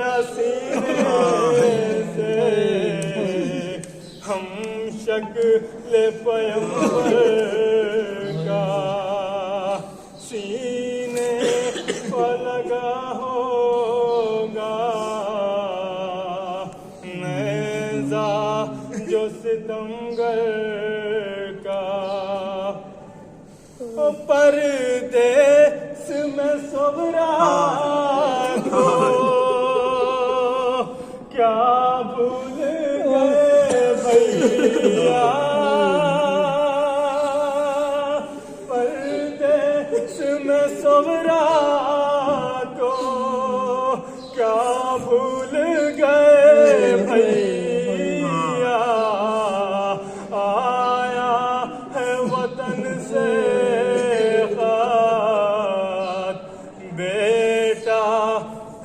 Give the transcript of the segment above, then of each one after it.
गया सीने से हम शक्ल पैगंबर का सीने पर लगा होगा नेज़ा जो सितमगर का। परदेस में सोबरा को क्या भूल गए भैया, परदेस में सोबरा को क्या भूल गए भैया। आया है वतन से बेटा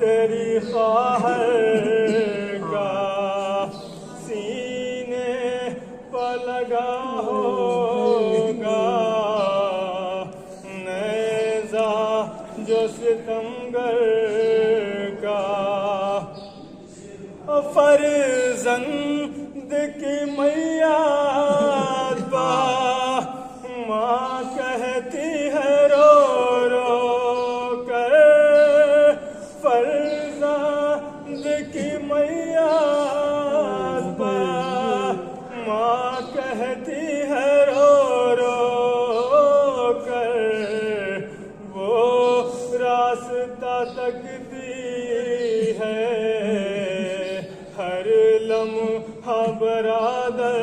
तेरी ख्वाहिश का सीने पर लगा होगा नेज़ा जो सितमगर का। फर्जंद की मैया माँ कहती है रो रो कर, फर्जंद की मैया माँ कहती है रो रो कर, वो रास्ता तकती है हर लम्हा बरादर